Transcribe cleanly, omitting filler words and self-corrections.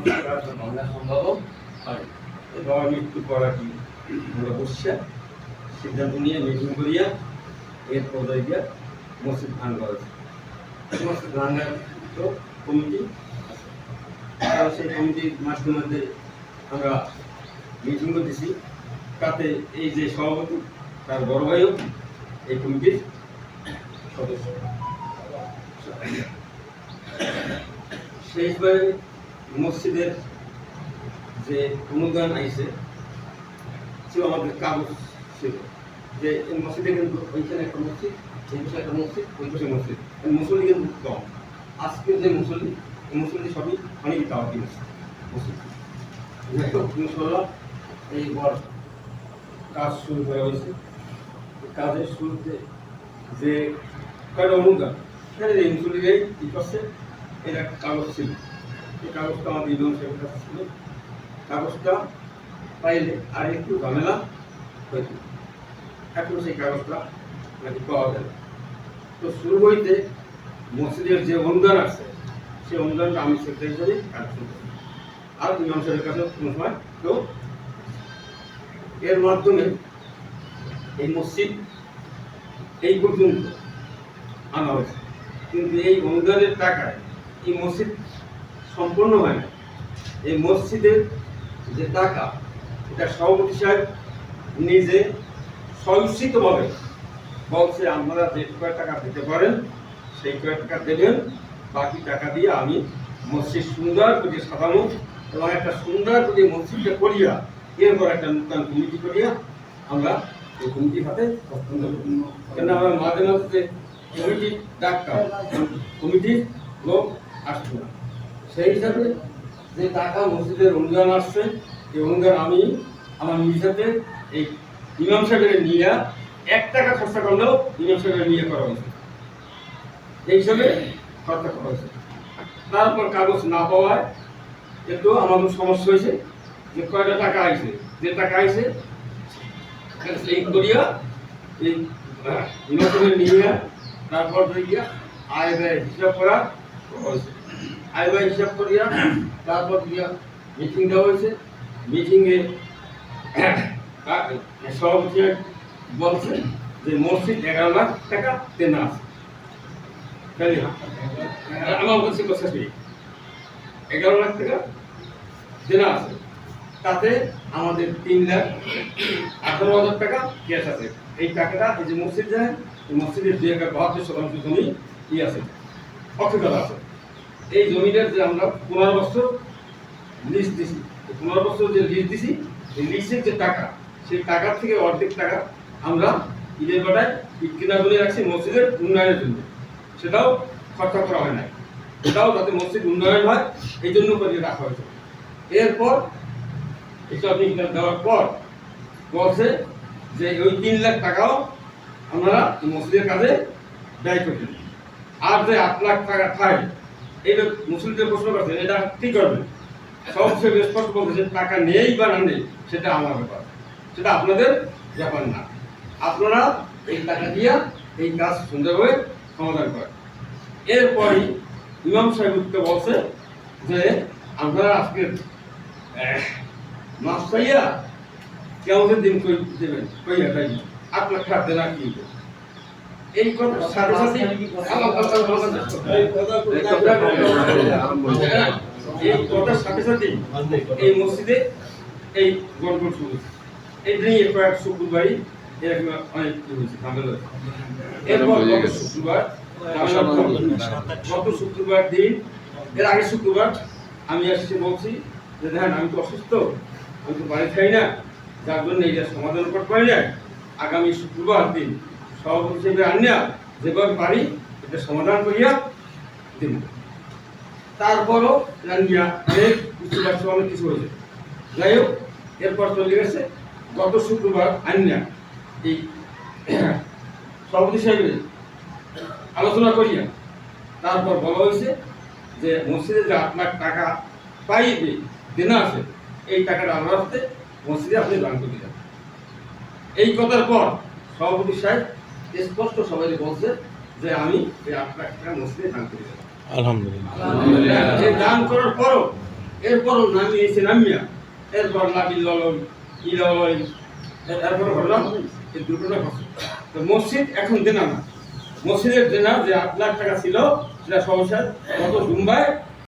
ভাঙা সম্ভব হয়। বাবার মৃত্যুর পর আর কি আমরা বসিয়া সিদ্ধান্ত নিয়ে মিটিং করিয়া এর পর্যায়ে গিয়া মসজিদ ভাঙ করা হয়েছে। মসজিদ ভাঙার তো কমিটি আছে, সেই কমিটির মাধ্যমে আমরা মিটিং করতেছি। তাতে এই যে সভাপতি তার বড় ভাইও এই কমিটির সদস্য। শেষবারে মসজিদের যে অনুদান আইছে সেও আমাদের কাগজ ছিল যে এই মসজিদে কিন্তু ওইখানে একটা মসজিদ, এই পাশে একটা মসজিদ, ওই পাশে মসজিদ, মুসল্লি কিন্তু কম। আজকের যে মুসল্লি, এই মুসল্লি সবই অনেকই তাওয়াতি মসজিদ। ইনশাআল্লাহ এইবার কাজ শুরু করা হয়েছে। কাজের শুরুতে যে কয়টা অনুদান সেখানে এই মুসল্লিরাই কী করছে, এর একটা কাগজ ছিল। এই কাগজটা আমাদের ইমাম সাহেবের কাছে ছিল। কাগজটা পাইলে আর একটু ঝামেলা হইত, এখন সেই কাগজটা নাকি পাওয়া যায়। তো শুরু হইতে মসজিদের যে অনুদান আছে সেই অনুদানটা আমি সেক্রেটারি হিসেবে কাজ করতে, আর ইমাম সাহেবের কাছে কোনো সময় কেউ। এর মাধ্যমে এই মসজিদ এই পর্যন্ত আনা হয়েছে, কিন্তু এই অনুদানের টাকায় এই মসজিদ সম্পূর্ণ হয় না। এই মসজিদের যে টাকা, এটা সভাপতি সাহেব নিজে স্বইচ্ছিতভাবে বলছে আপনারা যে কয় টাকা দিতে পারেন সেই কয় টাকা দেবেন, বাকি টাকা দিয়ে আমি মসজিদ সুন্দর করে সাজানো এবং একটা সুন্দর করে মসজিদটা করিয়া এরপর একটা নতুন কমিটি করিয়া আমরা এই কমিটির হাতে হস্তান্তর করি। কেন আমরা মাঝে মাঝে কমিটির ডাকতাম, কমিটির লোক আসতো না। সেই হিসাবে যে টাকা মসজিদের অনুদান আসছে, এই অনুদান আমি আমার নিজেতে এই ইমাম সাহেবের নিয়ে 1 টাকা খরচা করলেও ইমাম সাহেবের নিয়ে করা হয়েছে, এই হিসাবে খরচা করা হয়েছে। তারপর কাগজ না পাওয়ায় একটু আমাদের সমস্যা হয়েছে যে কয়টা টাকা আইছে, যে টাকা আইছে সেই করিয়া এই ইমাম সাহেবের নিয়ে তারপর গিয়া আয় ব্যয় হিসাব করা হয়েছে। আয় ব্যয় হিসাব করিয়া তারপর গিয়া মিটিং দেওয়া হয়েছে। মিটিংয়ে সভাপতি বলছে যে মসজিদ 11 লাখ টাকা দেনা আছে। আমার বলছি 11 লাখ টাকা দেনা আছে, তাতে আমাদের 3,18,000 টাকা ক্যাশ আছে। এই টাকাটা এই যে মসজিদ যায়, মসজিদের 2,72% জমি আছে, অক্ষত আছে। এই জমিটার যে আমরা 15 বছর লিজ দিছি, 15 বছর যে লিজ দিছি, এই লিজের যে টাকা, সেই টাকার থেকে অর্ধেক টাকা আমরা ঈদের বেলায় ঈদ কিনা বলে রাখছি মসজিদের উন্নয়নের জন্য, সেটাও খরচা করা হয় না। এটাও যাতে মসজিদ উন্নয়ন হয় এই জন্য করে রাখা হয়েছে। এরপর এসব দেওয়ার পর বলছে যে ওই 3 লাখ টাকাও আমরা মসজিদের কাজে ব্যয় করি, আর যে 8 লাখ টাকা খাই, এইটা মুসলিমদের প্রশ্ন করছেন, এটা কি করবেন? সবচেয়ে স্পষ্ট বলতেছে টাকা নেই বা না নেই সেটা আমার ব্যাপার, সেটা আপনাদের ব্যাপার না। আপনারা এই টাকা দিয়া এই কাজ সুন্দরভাবে সমাধান করেন। এরপরই ইমাম সাহেব উঠতে বলছে যে আপনারা আজকে মাস পাইয়া কেমন দিন কই দেবেন, কইয়া তাই 8 লাখ টাকা দেনা কি এই কথার সাথে সাথে এই কথার সাথে সাথে এই মসজিদে এই গড়বড় শুরু হয়েছে। এই নিয়ে কয়েক শুক্রবারই এরকম অনেক হয়েছে ঝামেলা। এরপর গত শুক্রবার দিন, এর আগের শুক্রবার আমি আসছি বলছি যে দেখেন আমি তো অসুস্থ, আমি তো বাড়ি খাই না, যার জন্য এইটা সমাধান করতে পারি না। আগামী শুক্রবার দিন সভাপতি হিসেবে আনিয়া যেভাবে পারি এটা সমাধান করিয়া দিন। তারপরও রানিয়া অনেক অনেক কিছু হয়েছে। যাই হোক, এরপর চলে গেছে গত শুক্রবার আনিয়া এই সভাপতি সাহেবের আলোচনা করিয়া তারপর বলা হয়েছে যে মসজিদে যে 8 লাখ টাকা পাইবে দেনা আছে, এই টাকাটা আমরা আসতে মসজিদে আপনি দান করে দেন। এই কথার পর সভাপতি সাহেব স্পষ্ট সবাই বলছে যে আমি এই 8 লাখ টাকা মসজিদে দান করে দেব। আলহামদুলিল্লাহ। দান করার পরও এরপরও নামিয়া এরপর লাঠি ললই ললই এরপরে ঘটলাম এই দুর্ঘটনা ঘটছে। তো মসজিদ এখন দেনা না, মসজিদের দেনা যে 8 লাখ টাকা ছিল সেটা সমস্যা গত জুম্বায়